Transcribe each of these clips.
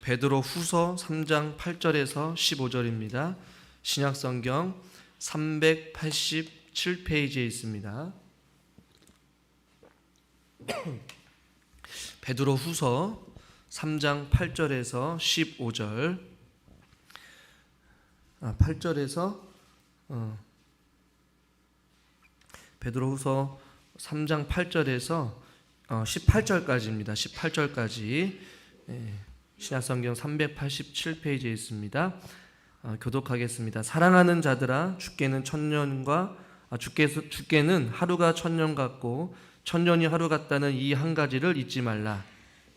베드로 후서 3장 8절에서 15절입니다. 신약성경 387페이지에 있습니다. 베드로 후서 3장 8절에서 15절 8절에서 베드로 후서 3장 8절에서 18절까지입니다. 18절까지 신약성경 387페이지에 있습니다. 교독하겠습니다. 사랑하는 자들아, 주께는 하루가 천년 같고 천년이 하루 같다는 이 한 가지를 잊지 말라.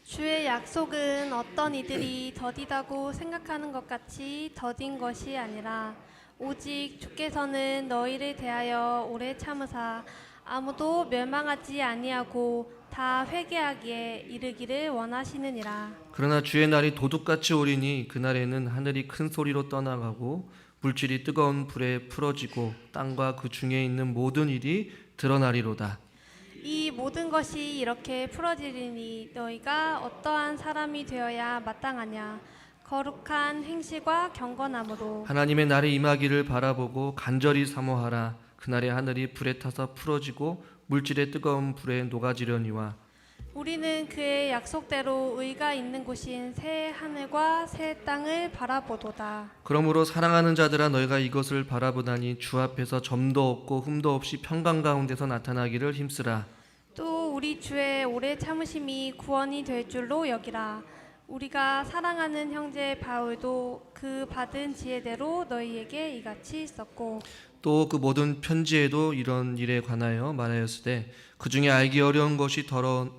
주의 약속은 어떤 이들이 더디다고 생각하는 것 같이 더딘 것이 아니라 오직 주께서는 너희를 대하여 오래 참으사 아무도 멸망하지 아니하고 다 회개하기에 이르기를 원하시느니라. 그러나 주의 날이 도둑같이 오리니 그날에는 하늘이 큰 소리로 떠나가고 물질이 뜨거운 불에 풀어지고 땅과 그 중에 있는 모든 일이 드러나리로다. 이 모든 것이 이렇게 풀어지리니 너희가 어떠한 사람이 되어야 마땅하냐. 거룩한 행실과 경건함으로 하나님의 날이 임하기를 바라보고 간절히 사모하라. 그날에 하늘이 불에 타서 풀어지고 물질의 뜨거운 불에 녹아지려니와 우리는 그의 약속대로 의가 있는 곳인 새 하늘과 새 땅을 바라보도다. 그러므로 사랑하는 자들아, 너희가 이것을 바라보다니 주 앞에서 점도 없고 흠도 없이 평강 가운데서 나타나기를 힘쓰라. 또 우리 주의 오래 참으심이 구원이 될 줄로 여기라. 우리가 사랑하는 형제 바울도 그 받은 지혜대로 너희에게 이같이 썼고 또 그 모든 편지에도 이런 일에 관하여 말하였으되 그 중에 알기 어려운 것이 더러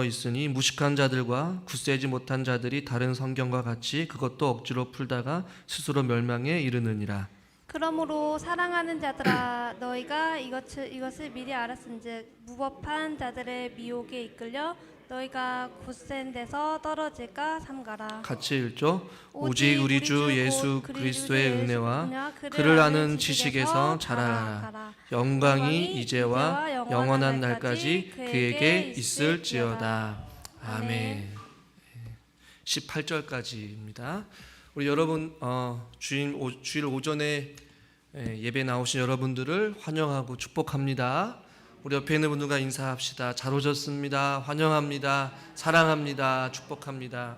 있으니 무식한 자들과 굳세지 못한 자들이 다른 성경과 같이 그것도 억지로 풀다가 스스로 멸망에 이르느니라. 그러므로 사랑하는 자들아, 너희가 이것을 미리 알았은즉 무법한 자들의 미혹에 이끌려 너희가 굳센 데서 떨어질까 삼가라. 같이 읽죠. 오직 우리 주 예수 그리스도의 은혜와 그를 아는 지식에서 자라라. 영광이 이제와 영원한 날까지 그에게 있을지어다. 아멘. 18절까지입니다. 우리 여러분 주일 오전에 예배 나오신 여러분들을 환영하고 축복합니다. 우리 옆에 있는 분들과 인사합시다. 잘 오셨습니다. 환영합니다. 사랑합니다. 축복합니다.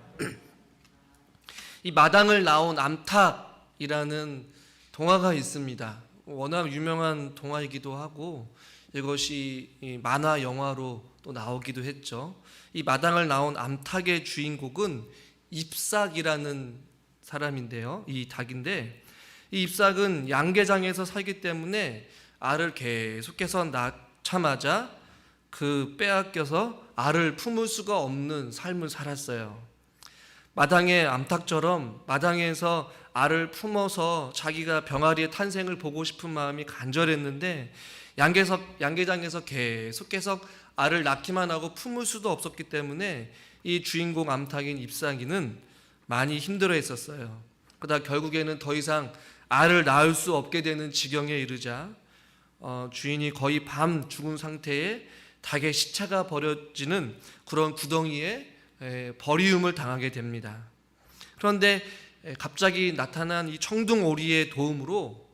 이 마당을 나온 암탉이라는 동화가 있습니다. 워낙 유명한 동화이기도 하고 이것이 만화 영화로 또 나오기도 했죠. 이 마당을 나온 암탉의 주인공은 잎삭이라는 사람인데요. 이 닭인데 이 잎삭은 양계장에서 살기 때문에 알을 계속해서 낳자마자 그 빼앗겨서 알을 품을 수가 없는 삶을 살았어요. 마당의 암탉처럼 마당에서 알을 품어서 자기가 병아리의 탄생을 보고 싶은 마음이 간절했는데 양계장에서 계속해서 알을 낳기만 하고 품을 수도 없었기 때문에 이 주인공 암탉인 잎사귀는 많이 힘들어했었어요. 그러다 결국에는 더 이상 알을 낳을 수 없게 되는 지경에 이르자 주인이 거의 밤 죽은 상태에 닭의 시체가 버려지는 그런 구덩이에 버리움을 당하게 됩니다. 그런데 갑자기 나타난 이 청둥오리의 도움으로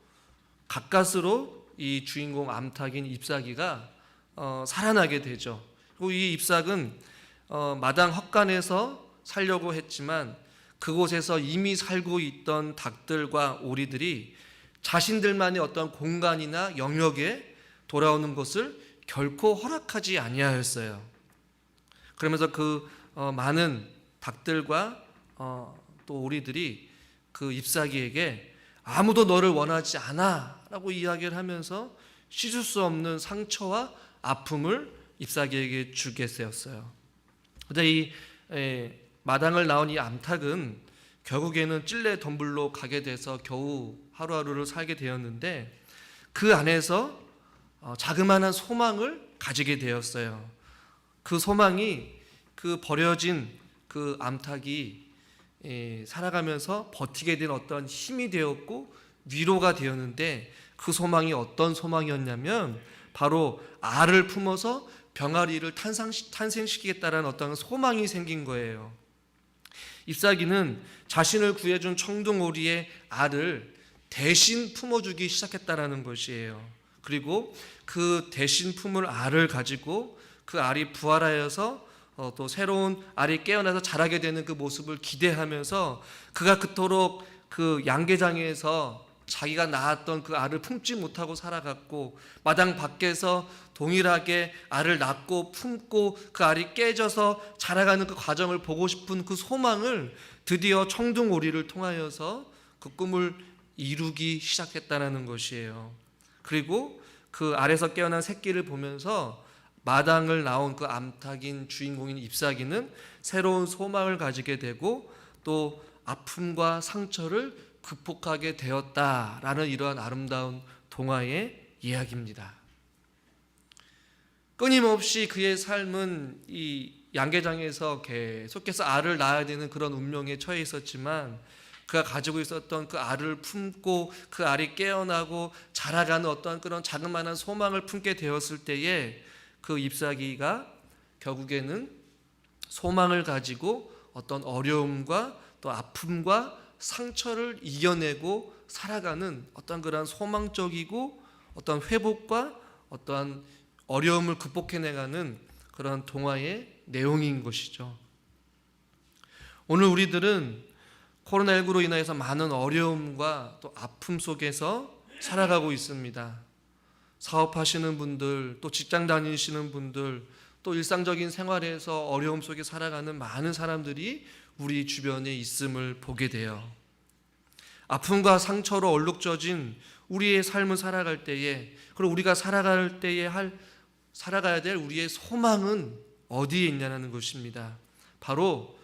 가까스로 이 주인공 암탉인 잎사귀가 살아나게 되죠. 그리고 이 잎삭은 마당 헛간에서 살려고 했지만 그곳에서 이미 살고 있던 닭들과 오리들이 자신들만의 어떤 공간이나 영역에 돌아오는 것을 결코 허락하지 아니하였어요. 그러면서 그 많은 닭들과 또 오리들이 그 잎사귀에게 아무도 너를 원하지 않아 라고 이야기를 하면서 씻을 수 없는 상처와 아픔을 잎사귀에게 주게 되었어요. 그런데 이 마당을 나온 이 암탉은 결국에는 찔레 덤불로 가게 돼서 겨우 하루하루를 살게 되었는데 그 안에서 자그마한 소망을 가지게 되었어요. 그 소망이 그 버려진 그 암탉이 살아가면서 버티게 된 어떤 힘이 되었고 위로가 되었는데 그 소망이 어떤 소망이었냐면 바로 알을 품어서 병아리를 탄생시키겠다라는 어떤 소망이 생긴 거예요. 잎사귀는 자신을 구해준 청둥오리의 알을 대신 품어주기 시작했다라는 것이에요. 그리고 그 대신 품을 알을 가지고 그 알이 부활하여서 또 새로운 알이 깨어나서 자라게 되는 그 모습을 기대하면서 그가 그토록 그 양계장에서 자기가 낳았던 그 알을 품지 못하고 살아갔고 마당 밖에서 동일하게 알을 낳고 품고 그 알이 깨져서 자라가는 그 과정을 보고 싶은 그 소망을 드디어 청둥오리를 통하여서 그 꿈을 이루기 시작했다는 것이에요. 그리고 그 알에서 깨어난 새끼를 보면서 마당을 나온 그 암탉인 주인공인 잎사귀는 새로운 소망을 가지게 되고 또 아픔과 상처를 극복하게 되었다라는 이러한 아름다운 동화의 이야기입니다. 끊임없이 그의 삶은 이 양계장에서 계속해서 알을 낳아야 되는 그런 운명에 처해 있었지만 그가 가지고 있었던 그 알을 품고 그 알이 깨어나고 자라가는 어떤 그런 자그마한 소망을 품게 되었을 때에 그 잎사귀가 결국에는 소망을 가지고 어떤 어려움과 또 아픔과 상처를 이겨내고 살아가는 어떤 그런 소망적이고 어떤 회복과 어떠한 어려움을 극복해내가는 그런 동화의 내용인 것이죠. 오늘 우리들은 코로나19로 인해서 많은 어려움과 또 아픔 속에서 살아가고 있습니다. 사업하시는 분들, 또 직장 다니시는 분들, 또 일상적인 생활에서 어려움 속에 살아가는 많은 사람들이 우리 주변에 있음을 보게 돼요. 아픔과 상처로 얼룩져진 우리의 삶을 살아갈 때에, 그리고 우리가 살아갈 때에 살아가야 될 우리의 소망은 어디에 있냐는 것입니다. 바로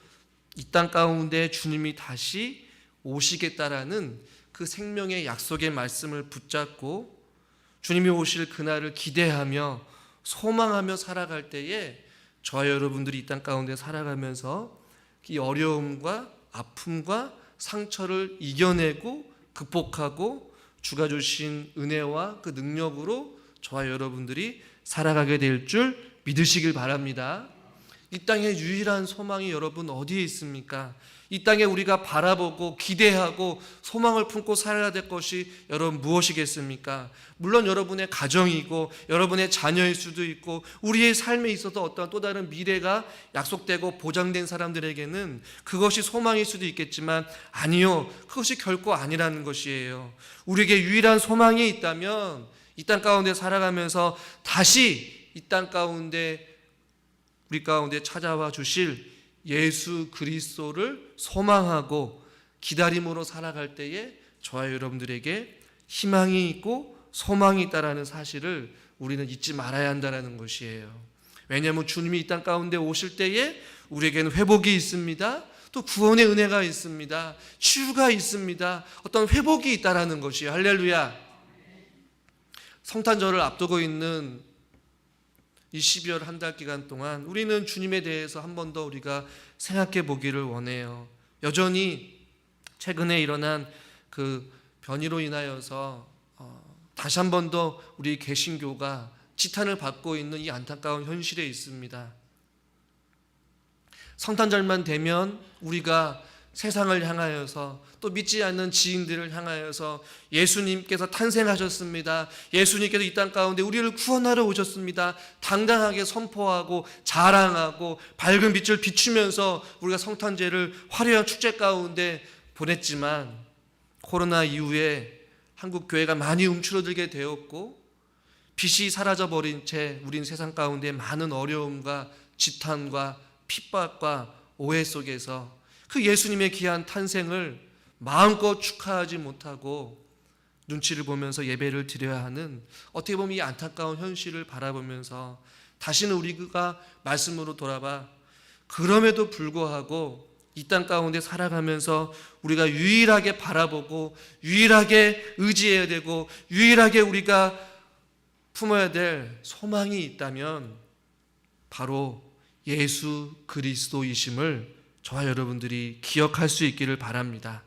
이 땅 가운데 주님이 다시 오시겠다라는 그 생명의 약속의 말씀을 붙잡고 주님이 오실 그날을 기대하며 소망하며 살아갈 때에 저와 여러분들이 이 땅 가운데 살아가면서 이 어려움과 아픔과 상처를 이겨내고 극복하고 주가 주신 은혜와 그 능력으로 저와 여러분들이 살아가게 될 줄 믿으시길 바랍니다. 이 땅의 유일한 소망이 여러분 어디에 있습니까? 이 땅에 우리가 바라보고 기대하고 소망을 품고 살아야 될 것이 여러분 무엇이겠습니까? 물론 여러분의 가정이고 여러분의 자녀일 수도 있고 우리의 삶에 있어서 어떤 또 다른 미래가 약속되고 보장된 사람들에게는 그것이 소망일 수도 있겠지만 아니요, 그것이 결코 아니라는 것이에요. 우리에게 유일한 소망이 있다면 이 땅 가운데 살아가면서 다시 이 땅 가운데 우리 가운데 찾아와 주실 예수 그리스도를 소망하고 기다림으로 살아갈 때에 저와 여러분들에게 희망이 있고 소망이 있다라는 사실을 우리는 잊지 말아야 한다는 것이에요. 왜냐하면 주님이 이 땅 가운데 오실 때에 우리에게는 회복이 있습니다. 또 구원의 은혜가 있습니다. 치유가 있습니다. 어떤 회복이 있다라는 것이에요. 할렐루야. 성탄절을 앞두고 있는 이 12월 한 달 기간 동안 우리는 주님에 대해서 한 번 더 우리가 생각해 보기를 원해요. 여전히 최근에 일어난 그 변이로 인하여서 다시 한 번 더 우리 개신교가 지탄을 받고 있는 이 안타까운 현실에 있습니다. 성탄절만 되면 우리가 세상을 향하여서 또 믿지 않는 지인들을 향하여서 예수님께서 탄생하셨습니다. 예수님께서 이 땅 가운데 우리를 구원하러 오셨습니다. 당당하게 선포하고 자랑하고 밝은 빛을 비추면서 우리가 성탄제를 화려한 축제 가운데 보냈지만 코로나 이후에 한국 교회가 많이 움츠러들게 되었고 빛이 사라져버린 채 우린 세상 가운데 많은 어려움과 지탄과 핍박과 오해 속에서 그 예수님의 귀한 탄생을 마음껏 축하하지 못하고 눈치를 보면서 예배를 드려야 하는 어떻게 보면 이 안타까운 현실을 바라보면서 다시는 우리가 말씀으로 돌아봐 그럼에도 불구하고 이 땅 가운데 살아가면서 우리가 유일하게 바라보고 유일하게 의지해야 되고 유일하게 우리가 품어야 될 소망이 있다면 바로 예수 그리스도이심을 저와 여러분들이 기억할 수 있기를 바랍니다.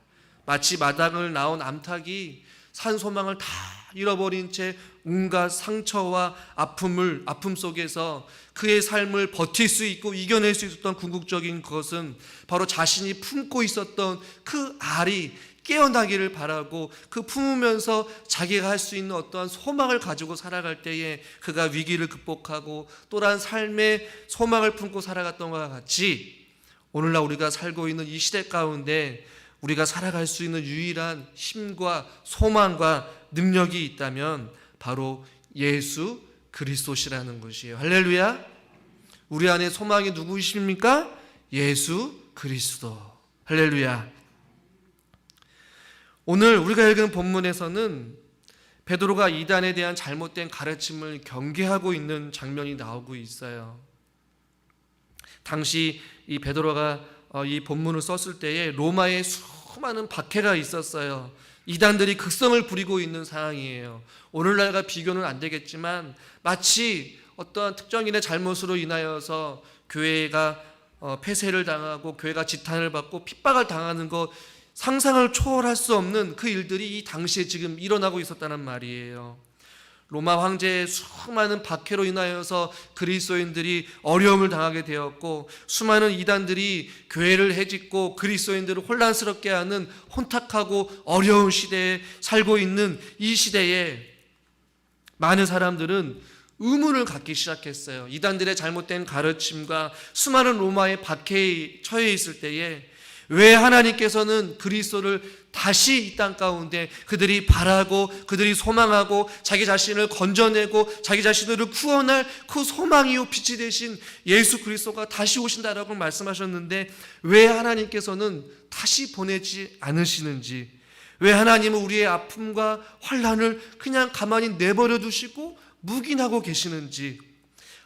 마치 마당을 나온 암탉이 산 소망을 다 잃어버린 채 온갖 상처와 아픔 속에서 그의 삶을 버틸 수 있고 이겨낼 수 있었던 궁극적인 것은 바로 자신이 품고 있었던 그 알이 깨어나기를 바라고 그 품으면서 자기가 할 수 있는 어떠한 소망을 가지고 살아갈 때에 그가 위기를 극복하고 또 다른 삶의 소망을 품고 살아갔던 것과 같이 오늘날 우리가 살고 있는 이 시대 가운데 우리가 살아갈 수 있는 유일한 힘과 소망과 능력이 있다면 바로 예수 그리스도시라는 것이에요. 할렐루야. 우리 안에 소망이 누구이십니까? 예수 그리스도. 할렐루야. 오늘 우리가 읽은 본문에서는 베드로가 이단에 대한 잘못된 가르침을 경계하고 있는 장면이 나오고 있어요. 당시 이 베드로가 이 본문을 썼을 때에 로마에 수많은 박해가 있었어요. 이단들이 극성을 부리고 있는 상황이에요. 오늘날과 비교는 안 되겠지만 마치 어떠한 특정인의 잘못으로 인하여서 교회가 폐쇄를 당하고 교회가 지탄을 받고 핍박을 당하는 것 상상을 초월할 수 없는 그 일들이 이 당시에 지금 일어나고 있었다는 말이에요. 로마 황제의 수많은 박해로 인하여서 그리스도인들이 어려움을 당하게 되었고 수많은 이단들이 교회를 해짓고 그리스도인들을 혼란스럽게 하는 혼탁하고 어려운 시대에 살고 있는 이 시대에 많은 사람들은 의문을 갖기 시작했어요. 이단들의 잘못된 가르침과 수많은 로마의 박해에 처해 있을 때에 왜 하나님께서는 그리스도를 다시 이 땅 가운데 그들이 바라고 그들이 소망하고 자기 자신을 건져내고 자기 자신을 구원할 그 소망이요 빛이 되신 예수 그리스도가 다시 오신다라고 말씀하셨는데 왜 하나님께서는 다시 보내지 않으시는지, 왜 하나님은 우리의 아픔과 환난을 그냥 가만히 내버려 두시고 묵인하고 계시는지,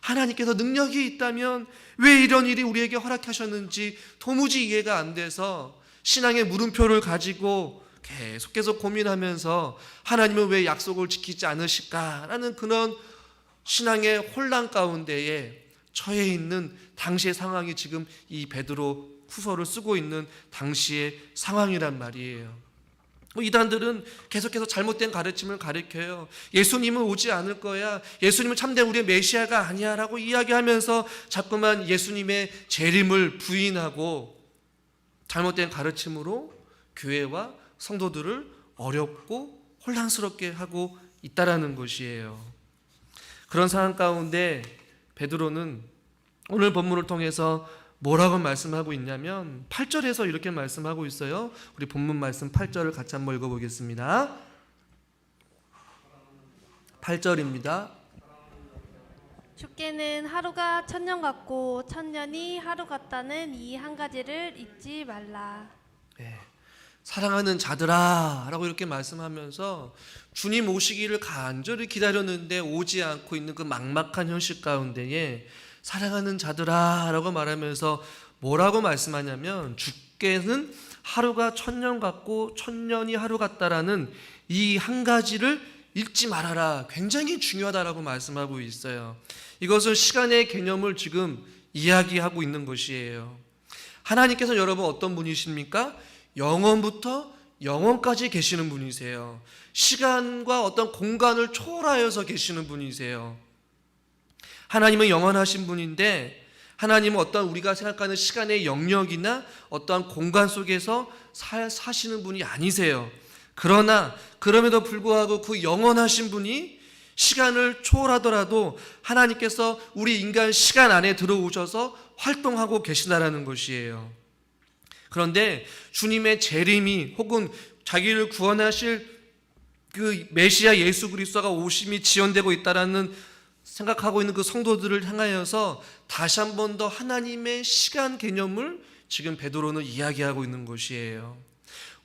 하나님께서 능력이 있다면 왜 이런 일이 우리에게 허락하셨는지 도무지 이해가 안 돼서 신앙의 물음표를 가지고 계속해서 고민하면서 하나님은 왜 약속을 지키지 않으실까라는 그런 신앙의 혼란 가운데에 처해 있는 당시의 상황이 지금 이 베드로 후서를 쓰고 있는 당시의 상황이란 말이에요. 이단들은 계속해서 잘못된 가르침을 가르쳐요. 예수님은 오지 않을 거야, 예수님은 참된 우리의 메시아가 아니야 라고 이야기하면서 자꾸만 예수님의 재림을 부인하고 잘못된 가르침으로 교회와 성도들을 어렵고 혼란스럽게 하고 있다라는 것이에요. 그런 상황 가운데 베드로는 오늘 본문을 통해서 뭐라고 말씀하고 있냐면 8절에서 이렇게 말씀하고 있어요. 우리 본문 말씀 8절을 같이 한번 읽어보겠습니다. 8절입니다. 주께는 하루가 천년 같고 천년이 하루 같다는 이 한 가지를 잊지 말라. 네. 사랑하는 자들아 라고 이렇게 말씀하면서 주님 오시기를 간절히 기다렸는데 오지 않고 있는 그 막막한 현실 가운데에 사랑하는 자들아 라고 말하면서 뭐라고 말씀하냐면 주께는 하루가 천년 같고 천년이 하루 같다라는 이 한 가지를 잊지 말아라. 굉장히 중요하다라고 말씀하고 있어요. 이것은 시간의 개념을 지금 이야기하고 있는 것이에요. 하나님께서 여러분 어떤 분이십니까? 영원부터 영원까지 계시는 분이세요. 시간과 어떤 공간을 초월하여서 계시는 분이세요. 하나님은 영원하신 분인데 하나님은 어떤 우리가 생각하는 시간의 영역이나 어떠한 공간 속에서 사시는 분이 아니세요. 그러나 그럼에도 불구하고 그 영원하신 분이 시간을 초월하더라도 하나님께서 우리 인간 시간 안에 들어오셔서 활동하고 계시다라는 것이에요. 그런데 주님의 재림이 혹은 자기를 구원하실 그 메시아 예수 그리스도가 오심이 지연되고 있다라는 생각하고 있는 그 성도들을 향하여서 다시 한 번 더 하나님의 시간 개념을 지금 베드로는 이야기하고 있는 것이에요.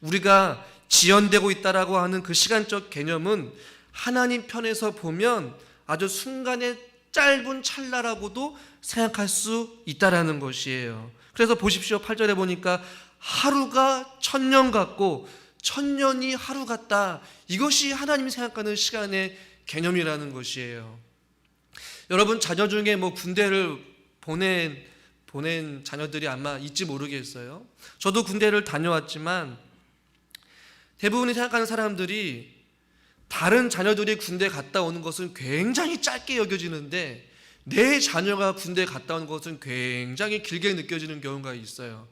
우리가 지연되고 있다라고 하는 그 시간적 개념은 하나님 편에서 보면 아주 순간의 짧은 찰나라고도 생각할 수 있다라는 것이에요. 그래서 보십시오. 8절에 보니까 하루가 천년 같고 천년이 하루 같다. 이것이 하나님이 생각하는 시간의 개념이라는 것이에요. 여러분 자녀 중에 뭐 군대를 보낸 자녀들이 아마 있지 모르겠어요. 저도 군대를 다녀왔지만 대부분이 생각하는 사람들이 다른 자녀들이 군대 갔다 오는 것은 굉장히 짧게 여겨지는데 내 자녀가 군대 갔다 오는 것은 굉장히 길게 느껴지는 경우가 있어요.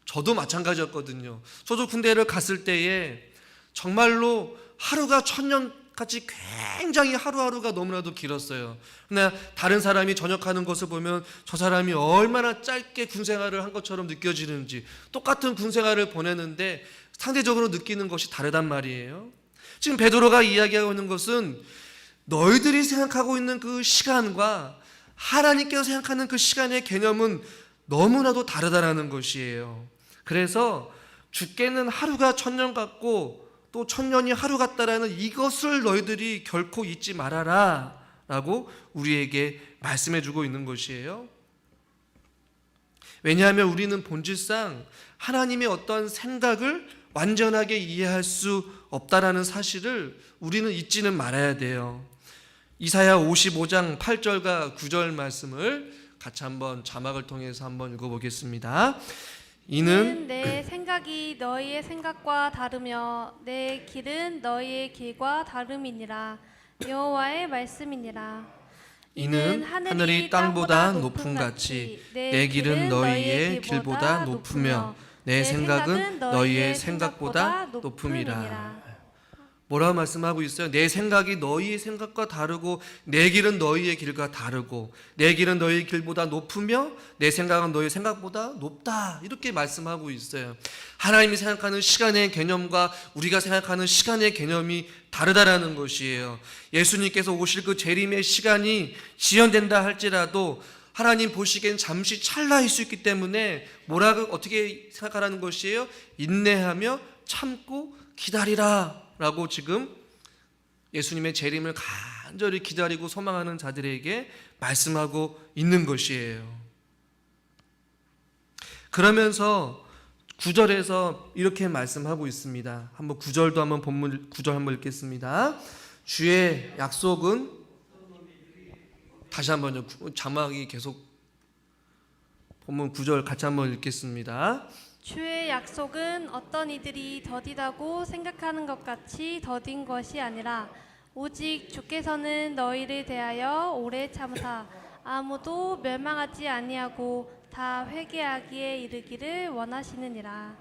저도 마찬가지였거든요. 저도 군대를 갔을 때에 정말로 하루가 천년같이 굉장히 하루하루가 너무나도 길었어요. 그러나 다른 사람이 전역하는 것을 보면 저 사람이 얼마나 짧게 군생활을 한 것처럼 느껴지는지, 똑같은 군생활을 보내는데 상대적으로 느끼는 것이 다르단 말이에요. 지금 베드로가 이야기하고 있는 것은 너희들이 생각하고 있는 그 시간과 하나님께서 생각하는 그 시간의 개념은 너무나도 다르다라는 것이에요. 그래서 죽게는 하루가 천년 같고 또 천년이 하루 같다라는 이것을 너희들이 결코 잊지 말아라 라고 우리에게 말씀해 주고 있는 것이에요. 왜냐하면 우리는 본질상 하나님의 어떤 생각을 완전하게 이해할 수 없다라는 사실을 우리는 잊지는 말아야 돼요. 이사야 55장 8절과 9절 말씀을 같이 한번 자막을 통해서 한번 읽어보겠습니다. 이는 내 생각이 너희의 생각과 다르며 내 길은 너희의 길과 다름이니라. 여호와의 말씀이니라. 이는 하늘이 땅보다 높음 같이 내 길은 너희의 길보다 높으며 내 생각은 너희의 생각보다 높음이라. 뭐라고 말씀하고 있어요? 내 생각이 너희의 생각과 다르고 내 길은 너희의 길과 다르고 내 길은 너희의 길보다 높으며 내 생각은 너희의 생각보다 높다, 이렇게 말씀하고 있어요. 하나님이 생각하는 시간의 개념과 우리가 생각하는 시간의 개념이 다르다라는 것이에요. 예수님께서 오실 그 재림의 시간이 지연된다 할지라도 하나님 보시기엔 잠시 찰나일 수 있기 때문에 뭐라고 어떻게 생각하라는 것이에요? 인내하며 참고 기다리라 라고 지금 예수님의 재림을 간절히 기다리고 소망하는 자들에게 말씀하고 있는 것이에요. 그러면서 9절에서 이렇게 말씀하고 있습니다. 한번 9절도 한번 본문 9절 한번 읽겠습니다. 주의 약속은, 다시 한번요, 자막이 계속 본문 9절 같이 한번 읽겠습니다. 주의 약속은 어떤 이들이 더디다고 생각하는 것 같이 더딘 것이 아니라 오직 주께서는 너희를 대하여 오래 참으사 아무도 멸망하지 아니하고 다 회개하기에 이르기를 원하시느니라.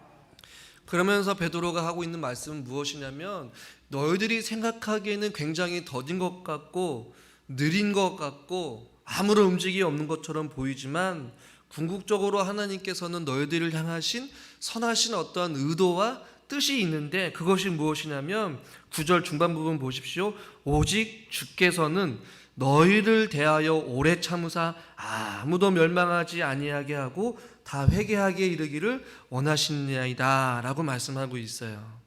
그러면서 베드로가 하고 있는 말씀은 무엇이냐면, 너희들이 생각하기에는 굉장히 더딘 것 같고 느린 것 같고 아무런 움직임이 없는 것처럼 보이지만 궁극적으로 하나님께서는 너희들을 향하신 선하신 어떤 의도와 뜻이 있는데, 그것이 무엇이냐면 9절 중반 부분 보십시오. 오직 주께서는 너희를 대하여 오래 참으사 아무도 멸망하지 아니하게 하고 다 회개하게 이르기를 원하시느니이다 라고 말씀하고 있어요.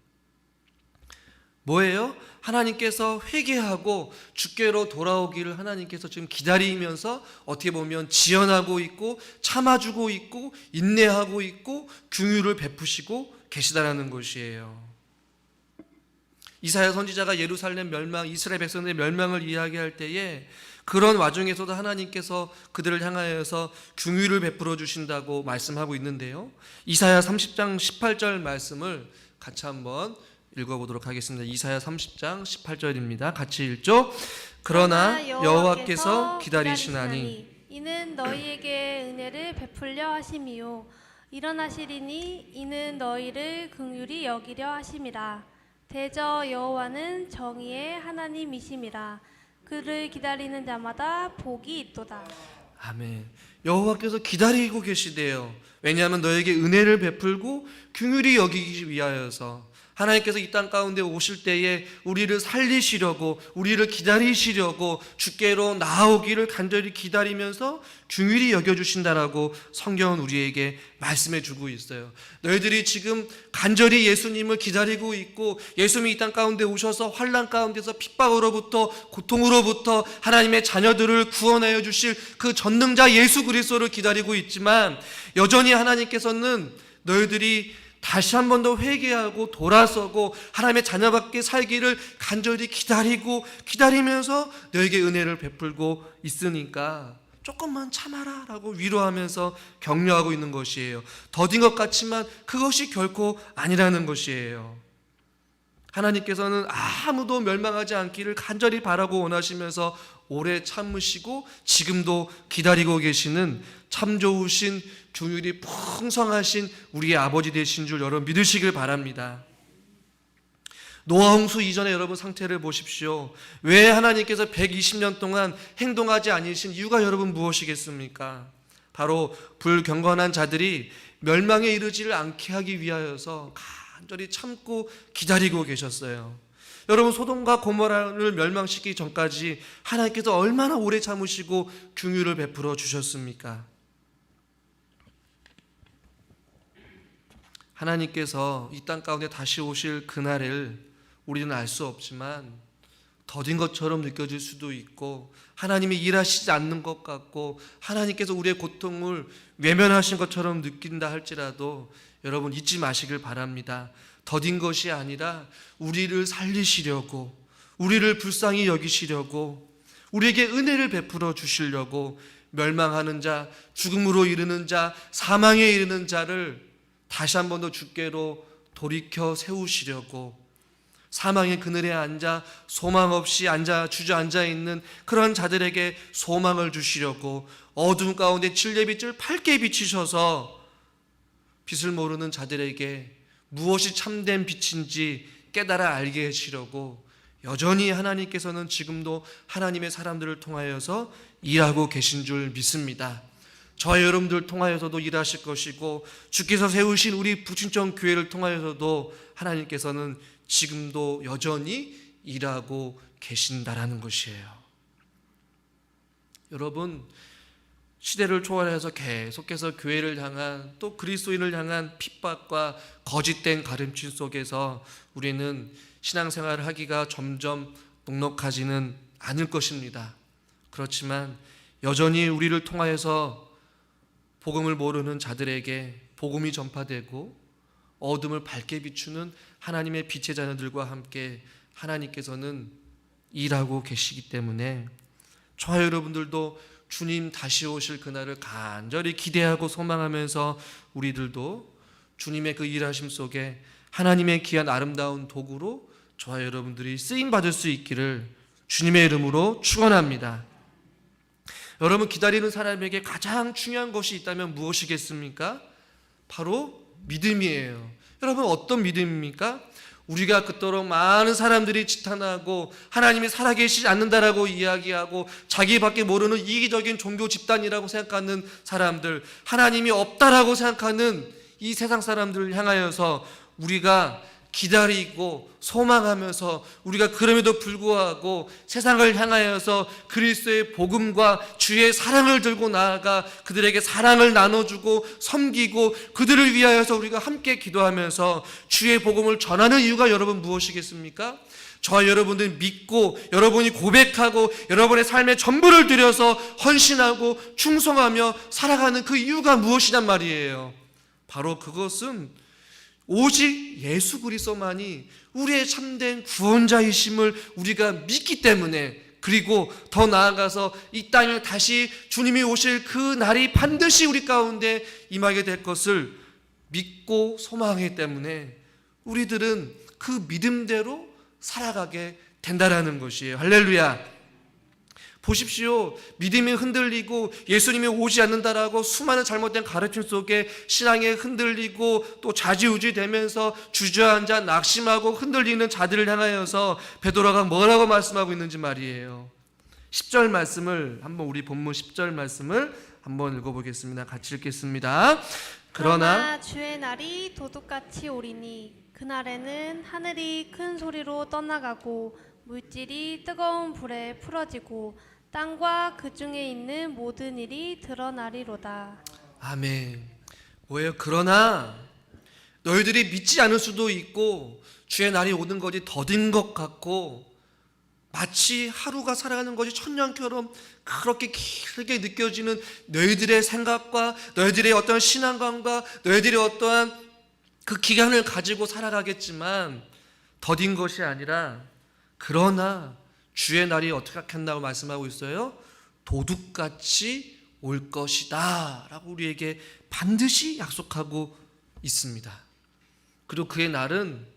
뭐예요? 하나님께서 회개하고 주께로 돌아오기를 하나님께서 지금 기다리면서 어떻게 보면 지연하고 있고 참아주고 있고 인내하고 있고 긍휼을 베푸시고 계시다라는 것이에요. 이사야 선지자가 예루살렘 멸망, 이스라엘 백성들의 멸망을 이야기할 때에 그런 와중에서도 하나님께서 그들을 향하여서 긍휼을 베풀어 주신다고 말씀하고 있는데요. 이사야 30장 18절 말씀을 같이 한번 읽어보도록 하겠습니다. 이사야 30장 18절입니다. 같이 읽죠. 그러나 여호와께서 기다리시나니 이는 너희에게 은혜를 베풀려 하심이요 일어나시리니 이는 너희를 긍휼히 여기려 하심이라. 대저 여호와는 정의의 하나님이심이라. 그를 기다리는 자마다 복이 있도다. 아멘. 여호와께서 기다리고 계시대요. 왜냐하면 너에게 은혜를 베풀고 긍휼히 여기기 위하여서 하나님께서 이 땅 가운데 오실 때에 우리를 살리시려고, 우리를 기다리시려고 주께로 나아오기를 간절히 기다리면서 긍휼히 여겨주신다라고 성경은 우리에게 말씀해 주고 있어요. 너희들이 지금 간절히 예수님을 기다리고 있고 예수님이 이 땅 가운데 오셔서 환난 가운데서 핍박으로부터 고통으로부터 하나님의 자녀들을 구원하여 주실 그 전능자 예수 그리스도를 기다리고 있지만, 여전히 하나님께서는 너희들이 다시 한 번 더 회개하고 돌아서고 하나님의 자녀답게 살기를 간절히 기다리면서 너에게 은혜를 베풀고 있으니까 조금만 참아라 라고 위로하면서 격려하고 있는 것이에요. 더딘 것 같지만 그것이 결코 아니라는 것이에요. 하나님께서는 아무도 멸망하지 않기를 간절히 바라고 원하시면서 오래 참으시고 지금도 기다리고 계시는 참 좋으신 긍휼이 풍성하신 우리의 아버지 되신 줄 여러분 믿으시길 바랍니다. 노아 홍수 이전에 여러분 상태를 보십시오. 왜 하나님께서 120년 동안 행동하지 않으신 이유가 여러분 무엇이겠습니까? 바로 불경건한 자들이 멸망에 이르지를 않게 하기 위하여서 간절히 참고 기다리고 계셨어요. 여러분 소돔과 고모라를 멸망시키기 전까지 하나님께서 얼마나 오래 참으시고 긍휼을 베풀어 주셨습니까? 하나님께서 이 땅 가운데 다시 오실 그날을 우리는 알 수 없지만 더딘 것처럼 느껴질 수도 있고 하나님이 일하시지 않는 것 같고 하나님께서 우리의 고통을 외면하신 것처럼 느낀다 할지라도 여러분 잊지 마시길 바랍니다. 더딘 것이 아니라 우리를 살리시려고, 우리를 불쌍히 여기시려고, 우리에게 은혜를 베풀어 주시려고 멸망하는 자, 죽음으로 이르는 자, 사망에 이르는 자를 다시 한 번 더 주께로 돌이켜 세우시려고, 사망의 그늘에 앉아 소망 없이 주저앉아 있는 그런 자들에게 소망을 주시려고, 어둠 가운데 7개빛을 밝게 비치셔서 빛을 모르는 자들에게 무엇이 참된 빛인지 깨달아 알게 하시려고 여전히 하나님께서는 지금도 하나님의 사람들을 통하여서 일하고 계신 줄 믿습니다. 저와 여러분들 통하여서도 일하실 것이고 주께서 세우신 우리 북춘천 교회를 통하여서도 하나님께서는 지금도 여전히 일하고 계신다라는 것이에요. 여러분, 시대를 초월해서 계속해서 교회를 향한 또 그리스도인을 향한 핍박과 거짓된 가르침 속에서 우리는 신앙생활을 하기가 점점 녹록하지는 않을 것입니다. 그렇지만 여전히 우리를 통하여서 복음을 모르는 자들에게 복음이 전파되고 어둠을 밝게 비추는 하나님의 빛의 자녀들과 함께 하나님께서는 일하고 계시기 때문에 저와 여러분들도 주님 다시 오실 그날을 간절히 기대하고 소망하면서 우리들도 주님의 그 일하심 속에 하나님의 귀한 아름다운 도구로 저와 여러분들이 쓰임받을 수 있기를 주님의 이름으로 축원합니다. 여러분, 기다리는 사람에게 가장 중요한 것이 있다면 무엇이겠습니까? 바로 믿음이에요. 여러분, 어떤 믿음입니까? 우리가 그토록 많은 사람들이 지탄하고 하나님이 살아계시지 않는다라고 이야기하고 자기밖에 모르는 이기적인 종교 집단이라고 생각하는 사람들, 하나님이 없다라고 생각하는 이 세상 사람들을 향하여서 우리가 기다리고 소망하면서 우리가 그럼에도 불구하고 세상을 향하여서 그리스도의 복음과 주의 사랑을 들고 나아가 그들에게 사랑을 나눠주고 섬기고 그들을 위하여서 우리가 함께 기도하면서 주의 복음을 전하는 이유가 여러분 무엇이겠습니까? 저와 여러분들 믿고 여러분이 고백하고 여러분의 삶의 전부를 들여서 헌신하고 충성하며 살아가는 그 이유가 무엇이란 말이에요. 바로 그것은 오직 예수 그리스도만이 우리의 참된 구원자이심을 우리가 믿기 때문에, 그리고 더 나아가서 이 땅에 다시 주님이 오실 그 날이 반드시 우리 가운데 임하게 될 것을 믿고 소망하기 때문에 우리들은 그 믿음대로 살아가게 된다라는 것이에요. 할렐루야. 보십시오. 믿음이 흔들리고 예수님이 오지 않는다라고 수많은 잘못된 가르침 속에 신앙에 흔들리고 또 좌지우지 되면서 주저앉아 낙심하고 흔들리는 자들을 향하여서 베드로가 뭐라고 말씀하고 있는지 말이에요. 10절 말씀을 한번, 우리 본문 10절 말씀을 한번 읽어보겠습니다. 같이 읽겠습니다. 그러나 주의 날이 도둑같이 오리니 그날에는 하늘이 큰 소리로 떠나가고 물질이 뜨거운 불에 풀어지고 땅과 그 중에 있는 모든 일이 드러나리로다. 아멘. 뭐예요? 그러나 너희들이 믿지 않을 수도 있고 주의 날이 오는 것이 더딘 것 같고 마치 하루가 살아가는 것이 천년처럼 그렇게 길게 느껴지는 너희들의 생각과 너희들의 어떤 신앙관과 너희들의 어떠한 그 기간을 가지고 살아가겠지만 더딘 것이 아니라, 그러나 주의 날이 어떻게 한다고 말씀하고 있어요? 도둑같이 올 것이다 라고 우리에게 반드시 약속하고 있습니다. 그리고 그의 날은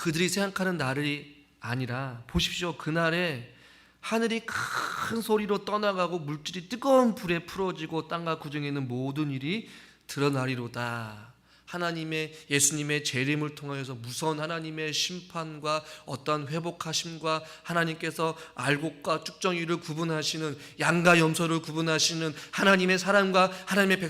그들이 생각하는 날이 아니라 보십시오. 그날에 하늘이 큰 소리로 떠나가고 물질이 뜨거운 불에 풀어지고 땅과 그 중에 있는 모든 일이 드러나리로다. 하나님의 예수님의 재림을 통하여서 무서운 하나님의 심판과 어떠한 회복하심과 하나님께서 알곡과 쭉정이를 구분하시는 양과 염소를 구분하시는 하나님의 사람과 하나님의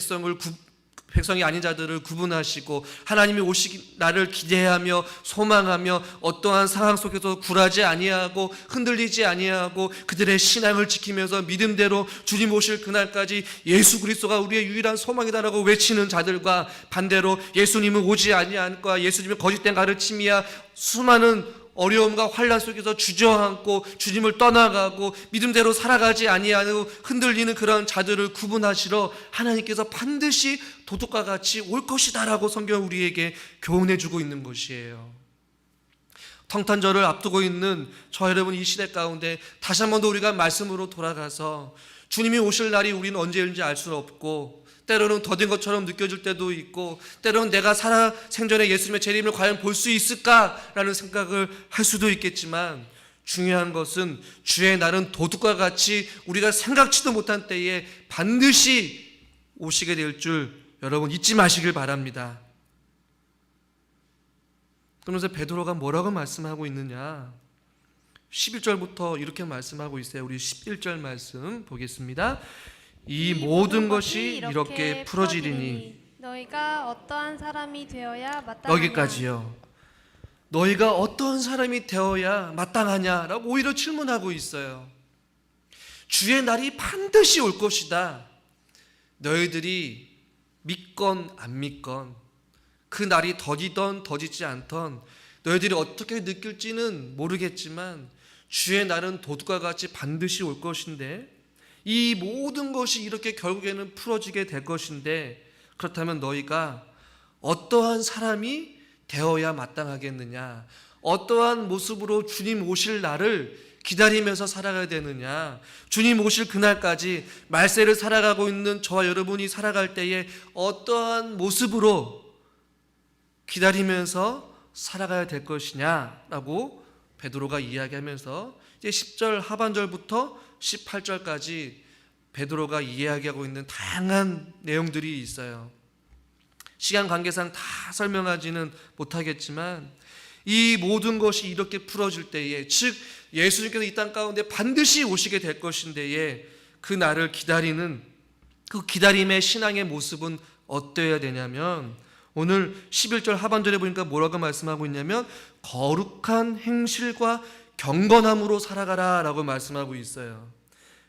백성이 아닌 자들을 구분하시고 하나님이 오시기 날을 기대하며 소망하며 어떠한 상황 속에서 굴하지 아니하고 흔들리지 아니하고 그들의 신앙을 지키면서 믿음대로 주님 오실 그날까지 예수 그리스도가 우리의 유일한 소망이다라고 외치는 자들과 반대로 예수님은 오지 아니하니까 예수님의 거짓된 가르침이야 수많은 어려움과 환난 속에서 주저앉고 주님을 떠나가고 믿음대로 살아가지 아니하고 흔들리는 그런 자들을 구분하시러 하나님께서 반드시 도둑과 같이 올 것이다라고 성경은 우리에게 교훈해주고 있는 것이에요. 성탄절을 앞두고 있는 저 여러분 이 시대 가운데 다시 한 번 더 우리가 말씀으로 돌아가서 주님이 오실 날이 우리는 언제인지 알 수는 없고 때로는 더딘 것처럼 느껴질 때도 있고 때로는 내가 살아 생전에 예수님의 재림을 과연 볼 수 있을까라는 생각을 할 수도 있겠지만 중요한 것은 주의 날은 도둑과 같이 우리가 생각지도 못한 때에 반드시 오시게 될 줄 여러분 잊지 마시길 바랍니다. 그러면서 베드로가 뭐라고 말씀하고 있느냐? 11절부터 이렇게 말씀하고 있어요. 우리 11절 말씀 보겠습니다. 이 모든 것이 이렇게 풀어지리니 너희가 어떠한 사람이 되어야 마땅하냐. 여기까지요. 너희가 어떠한 사람이 되어야 마땅하냐라고 오히려 질문하고 있어요. 주의 날이 반드시 올 것이다. 너희들이 믿건 안 믿건 그 날이 더디던 더디지 않던 너희들이 어떻게 느낄지는 모르겠지만 주의 날은 도둑과 같이 반드시 올 것인데 이 모든 것이 이렇게 결국에는 풀어지게 될 것인데 그렇다면 너희가 어떠한 사람이 되어야 마땅하겠느냐? 어떠한 모습으로 주님 오실 날을 기다리면서 살아가야 되느냐? 주님 오실 그날까지 말세를 살아가고 있는 저와 여러분이 살아갈 때에 어떠한 모습으로 기다리면서 살아가야 될 것이냐라고 베드로가 이야기하면서 이제 10절 하반절부터 18절까지 베드로가 이야기하고 있는 다양한 내용들이 있어요. 시간 관계상 다 설명하지는 못하겠지만 이 모든 것이 이렇게 풀어질 때에 즉 예수님께서 이 땅 가운데 반드시 오시게 될 것인데에 그 날을 기다리는 그 기다림의 신앙의 모습은 어떠해야 되냐면 오늘 11절 하반절에 보니까 뭐라고 말씀하고 있냐면 거룩한 행실과 경건함으로 살아가라 라고 말씀하고 있어요.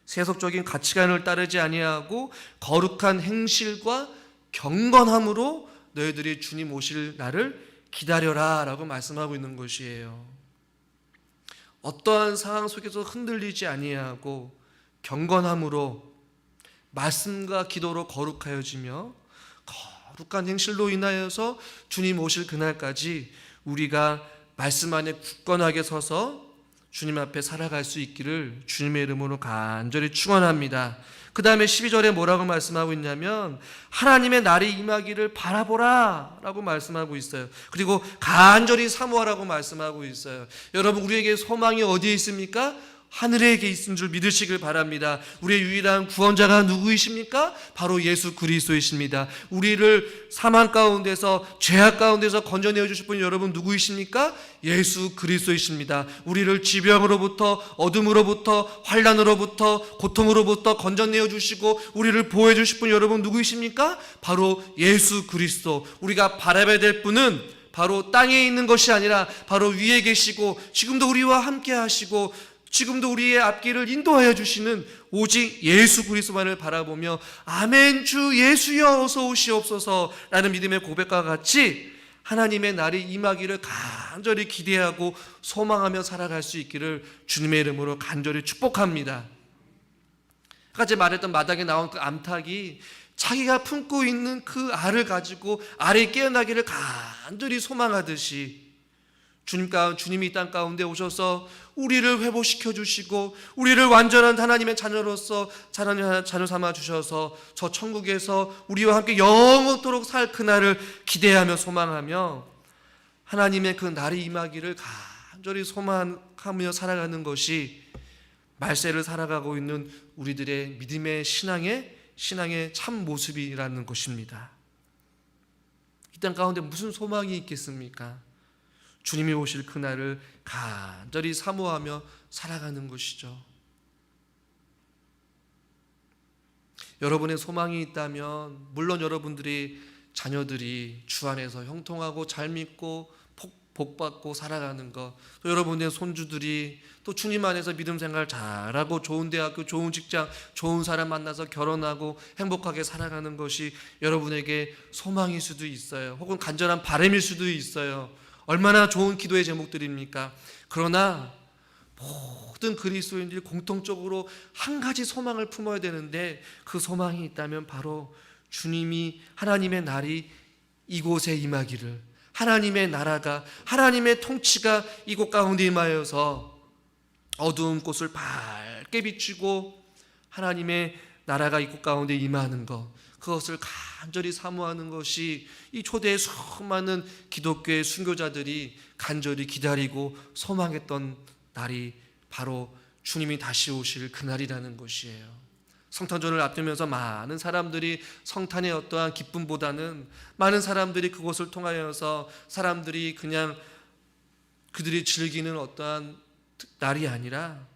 세속적인 가치관을 따르지 아니하고 거룩한 행실과 경건함으로 너희들이 주님 오실 날을 기다려라 라고 말씀하고 있는 것이에요. 어떠한 상황 속에서 흔들리지 아니하고 경건함으로 말씀과 기도로 거룩하여지며 거룩한 행실로 인하여서 주님 오실 그날까지 우리가 말씀 안에 굳건하게 서서 주님 앞에 살아갈 수 있기를 주님의 이름으로 간절히 축원합니다. 그 다음에 12절에 뭐라고 말씀하고 있냐면 하나님의 날이 임하기를 바라보라 라고 말씀하고 있어요. 그리고 간절히 사모하라고 말씀하고 있어요. 여러분 우리에게 소망이 어디에 있습니까? 하늘에 있는 줄 믿으시길 바랍니다. 우리의 유일한 구원자가 누구이십니까? 바로 예수 그리스도이십니다. 우리를 사망 가운데서 죄악 가운데서 건져내어 주실 분이 여러분 누구이십니까? 예수 그리스도이십니다. 우리를 지병으로부터 어둠으로부터 환난으로부터 고통으로부터 건져내어 주시고 우리를 보호해 주실 분이 여러분 누구이십니까? 바로 예수 그리스도. 우리가 바라봐야 될 분은 바로 땅에 있는 것이 아니라 바로 위에 계시고 지금도 우리와 함께 하시고 지금도 우리의 앞길을 인도하여 주시는 오직 예수 그리스도만을 바라보며 아멘 주 예수여 어서 오시옵소서 라는 믿음의 고백과 같이 하나님의 날이 임하기를 간절히 기대하고 소망하며 살아갈 수 있기를 주님의 이름으로 간절히 축복합니다. 아까 제가 말했던 마당에 나온 그 암탉이 자기가 품고 있는 그 알을 가지고 알이 깨어나기를 간절히 소망하듯이 주님이 이 땅 가운데 오셔서 우리를 회복시켜 주시고 우리를 완전한 하나님의 자녀로서 자녀 삼아 주셔서 저 천국에서 우리와 함께 영원토록 살 그날을 기대하며 소망하며 하나님의 그 날이 임하기를 간절히 소망하며 살아가는 것이 말세를 살아가고 있는 우리들의 믿음의 신앙의 참 모습이라는 것입니다. 이 땅 가운데 무슨 소망이 있겠습니까? 주님이 오실 그날을 간절히 사모하며 살아가는 것이죠. 여러분의 소망이 있다면 물론 여러분들이 자녀들이 주 안에서 형통하고 잘 믿고 복받고 살아가는 것, 또 여러분의 손주들이 또 주님 안에서 믿음 생활 잘하고 좋은 대학교, 좋은 직장, 좋은 사람 만나서 결혼하고 행복하게 살아가는 것이 여러분에게 소망일 수도 있어요. 혹은 간절한 바람일 수도 있어요. 얼마나 좋은 기도의 제목들입니까? 그러나 모든 그리스도인들이 공통적으로 한 가지 소망을 품어야 되는데, 그 소망이 있다면 바로 주님이, 하나님의 날이 이곳에 임하기를, 하나님의 나라가, 하나님의 통치가 이곳 가운데 임하여서 어두운 곳을 밝게 비추고 하나님의 나라가 이곳 가운데 임하는 것, 그것을 간절히 사모하는 것이 이 초대의 수많은 기독교의 순교자들이 간절히 기다리고 소망했던 날이 바로 주님이 다시 오실 그날이라는 것이에요. 성탄절을 앞두면서 많은 사람들이 성탄의 어떠한 기쁨보다는, 많은 사람들이 그것을 통하여서 사람들이 그냥 그들이 즐기는 어떠한 날이 아니라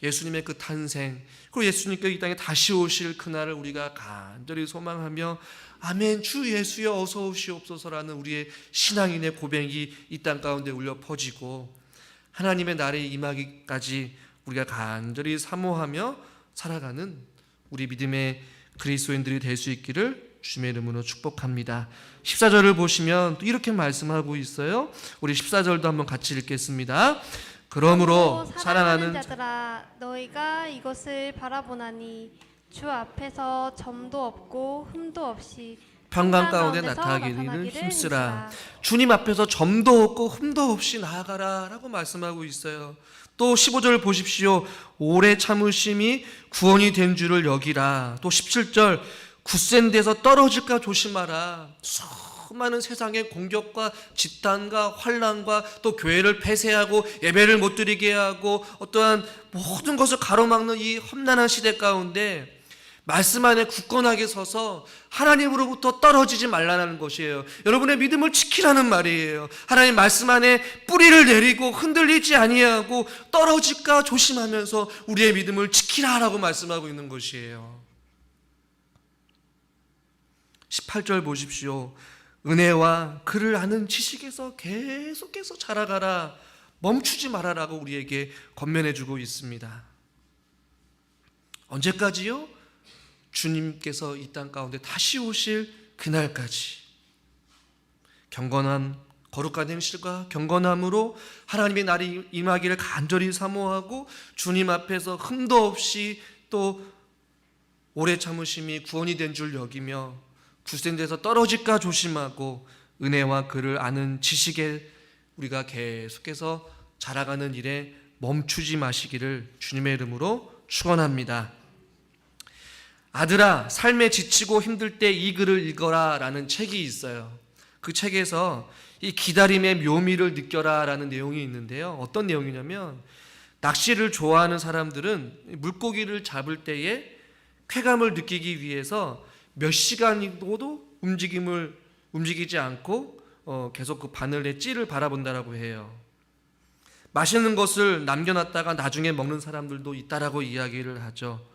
예수님의 그 탄생, 그리고 예수님께서 이 땅에 다시 오실 그날을 우리가 간절히 소망하며 아멘 주 예수여 어서 오시옵소서라는 우리의 신앙인의 고백이 이 땅 가운데 울려 퍼지고 하나님의 날이 임하기까지 우리가 간절히 사모하며 살아가는 우리 믿음의 그리스도인들이 될 수 있기를 주님의 이름으로 축복합니다. 14절을 보시면 또 이렇게 말씀하고 있어요. 우리 14절도 한번 같이 읽겠습니다. 그러므로 사랑하는 자들아, 너희가 이것을 바라보나니 주 앞에서 점도 없고 흠도 없이 평강 가운데 나타나기를 힘쓰라. 주님 앞에서 점도 없고 흠도 없이 나아가라 라고 말씀하고 있어요. 또 15절 보십시오. 오래 참으심이 구원이 된 줄을 여기라. 또 17절 굳센 데서 떨어질까 조심하라. 수많은 세상의 공격과 지탄과 환난과 또 교회를 폐쇄하고 예배를 못 드리게 하고 어떠한 모든 것을 가로막는 이 험난한 시대 가운데 말씀 안에 굳건하게 서서 하나님으로부터 떨어지지 말라는 것이에요. 여러분의 믿음을 지키라는 말이에요. 하나님 말씀 안에 뿌리를 내리고 흔들리지 아니하고 떨어질까 조심하면서 우리의 믿음을 지키라라고 말씀하고 있는 것이에요. 18절 보십시오. 은혜와 그를 아는 지식에서 계속해서 자라가라. 멈추지 말아라고 우리에게 권면해주고 있습니다. 언제까지요? 주님께서 이 땅 가운데 다시 오실 그날까지 경건한 거룩한 행실과 경건함으로 하나님의 날이 임하기를 간절히 사모하고 주님 앞에서 흠도 없이 또 오래 참으심이 구원이 된 줄 여기며 굳센 데서 떨어질까 조심하고 은혜와 그를 아는 지식에 우리가 계속해서 자라가는 일에 멈추지 마시기를 주님의 이름으로 축원합니다. 아들아, 삶에 지치고 힘들 때 이 글을 읽어라 라는 책이 있어요. 그 책에서 이 기다림의 묘미를 느껴라 라는 내용이 있는데요. 어떤 내용이냐면 낚시를 좋아하는 사람들은 물고기를 잡을 때에 쾌감을 느끼기 위해서 몇 시간이고도 움직이지 않고 계속 그 바늘의 찌를 바라본다라고 해요. 맛있는 것을 남겨놨다가 나중에 먹는 사람들도 있다라고 이야기를 하죠.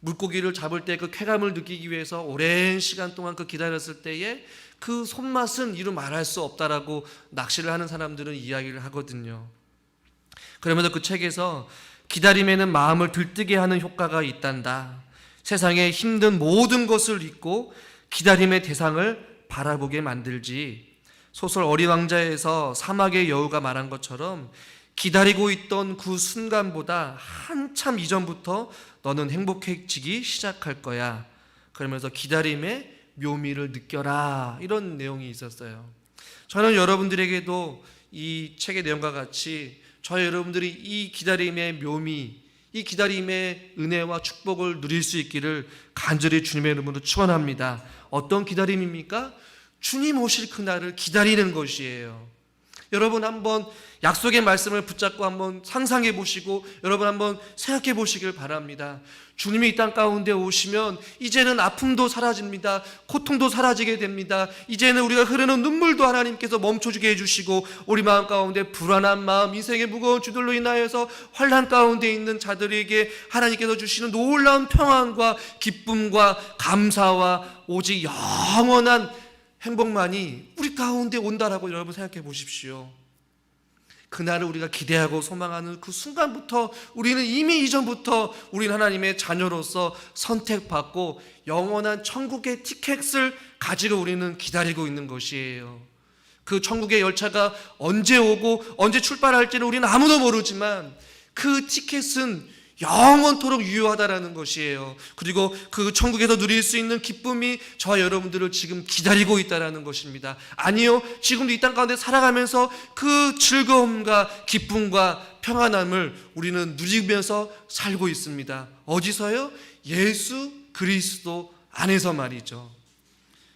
물고기를 잡을 때 그 쾌감을 느끼기 위해서 오랜 시간 동안 그 기다렸을 때에 그 손맛은 이루 말할 수 없다라고 낚시를 하는 사람들은 이야기를 하거든요. 그러면서 그 책에서 기다림에는 마음을 들뜨게 하는 효과가 있단다. 세상의 힘든 모든 것을 잊고 기다림의 대상을 바라보게 만들지. 소설 어린 왕자에서 사막의 여우가 말한 것처럼 기다리고 있던 그 순간보다 한참 이전부터 너는 행복해지기 시작할 거야. 그러면서 기다림의 묘미를 느껴라, 이런 내용이 있었어요. 저는 여러분들에게도 이 책의 내용과 같이 저희 여러분들이 이 기다림의 묘미, 이 기다림의 은혜와 축복을 누릴 수 있기를 간절히 주님의 이름으로 축원합니다. 어떤 기다림입니까? 주님 오실 그날을 기다리는 것이에요. 여러분 한번 약속의 말씀을 붙잡고 한번 상상해 보시고 여러분 한번 생각해 보시길 바랍니다. 주님이 이 땅 가운데 오시면 이제는 아픔도 사라집니다. 고통도 사라지게 됩니다. 이제는 우리가 흐르는 눈물도 하나님께서 멈춰주게 해주시고 우리 마음 가운데 불안한 마음, 인생의 무거운 주들로 인하여서 환난 가운데 있는 자들에게 하나님께서 주시는 놀라운 평안과 기쁨과 감사와 오직 영원한 행복만이 우리 가운데 온다라고 여러분 생각해 보십시오. 그날을 우리가 기대하고 소망하는 그 순간부터 우리는 이미 이전부터 우리는 하나님의 자녀로서 선택받고 영원한 천국의 티켓을 가지고 우리는 기다리고 있는 것이에요. 그 천국의 열차가 언제 오고 언제 출발할지는 우리는 아무도 모르지만 그 티켓은 영원토록 유효하다라는 것이에요. 그리고 그 천국에서 누릴 수 있는 기쁨이 저와 여러분들을 지금 기다리고 있다라는 것입니다. 아니요, 지금도 이 땅 가운데 살아가면서 그 즐거움과 기쁨과 평안함을 우리는 누리면서 살고 있습니다. 어디서요? 예수 그리스도 안에서 말이죠.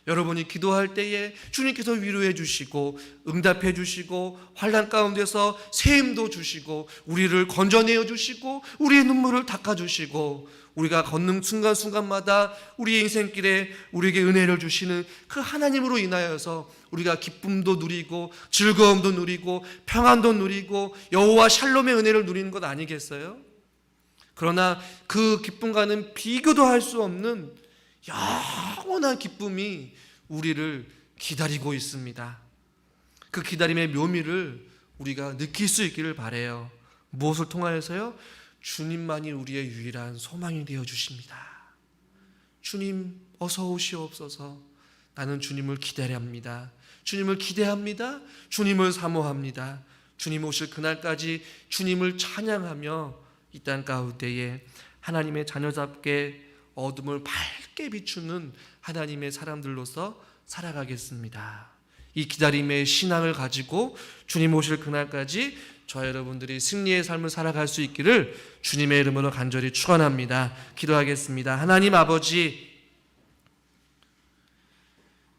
여러분이 기도할 때에 주님께서 위로해 주시고 응답해 주시고 환난 가운데서 새 힘도 주시고 우리를 건져내어 주시고 우리의 눈물을 닦아 주시고 우리가 걷는 순간순간마다 우리의 인생길에 우리에게 은혜를 주시는 그 하나님으로 인하여서 우리가 기쁨도 누리고 즐거움도 누리고 평안도 누리고 여호와 샬롬의 은혜를 누리는 것 아니겠어요? 그러나 그 기쁨과는 비교도 할 수 없는 영원한 기쁨이 우리를 기다리고 있습니다. 그 기다림의 묘미를 우리가 느낄 수 있기를 바라요. 무엇을 통하여서요? 주님만이 우리의 유일한 소망이 되어 주십니다. 주님 어서 오시옵소서. 나는 주님을 기다립니다. 주님을 기대합니다. 주님을 사모합니다. 주님 오실 그날까지 주님을 찬양하며 이 땅 가운데에 하나님의 자녀답게 어둠을 밝게 비추는 하나님의 사람들로서 살아가겠습니다. 이 기다림의 신앙을 가지고 주님 오실 그날까지 저와 여러분들이 승리의 삶을 살아갈 수 있기를 주님의 이름으로 간절히 축원합니다. 기도하겠습니다. 하나님 아버지,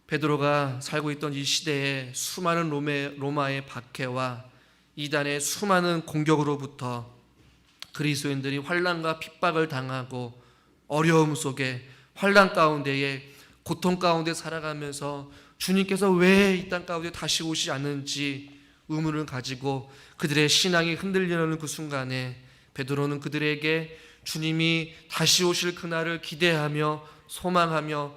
베드로가 살고 있던 이 시대에 수많은 로마의 박해와 이단의 수많은 공격으로부터 그리스도인들이 환난과 핍박을 당하고 어려움 속에 환난 가운데에 고통 가운데 살아가면서 주님께서 왜 이 땅 가운데 다시 오시지 않는지 의문을 가지고 그들의 신앙이 흔들리는 그 순간에 베드로는 그들에게 주님이 다시 오실 그날을 기대하며 소망하며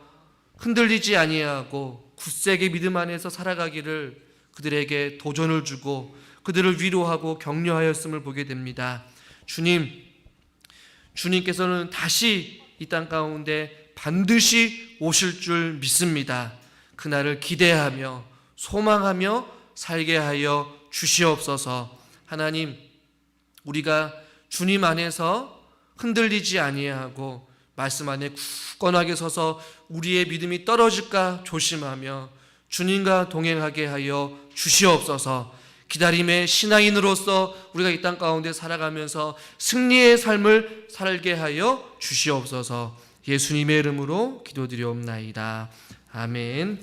흔들리지 아니하고 굳세게 믿음 안에서 살아가기를 그들에게 도전을 주고 그들을 위로하고 격려하였음을 보게 됩니다. 주님께서는 다시 이 땅 가운데 반드시 오실 줄 믿습니다. 그날을 기대하며 소망하며 살게 하여 주시옵소서. 하나님, 우리가 주님 안에서 흔들리지 아니하고 말씀 안에 굳건하게 서서 우리의 믿음이 떨어질까 조심하며 주님과 동행하게 하여 주시옵소서. 기다림의 신앙인으로서 우리가 이 땅 가운데 살아가면서 승리의 삶을 살게 하여 주시옵소서. 예수님의 이름으로 기도드리옵나이다. 아멘.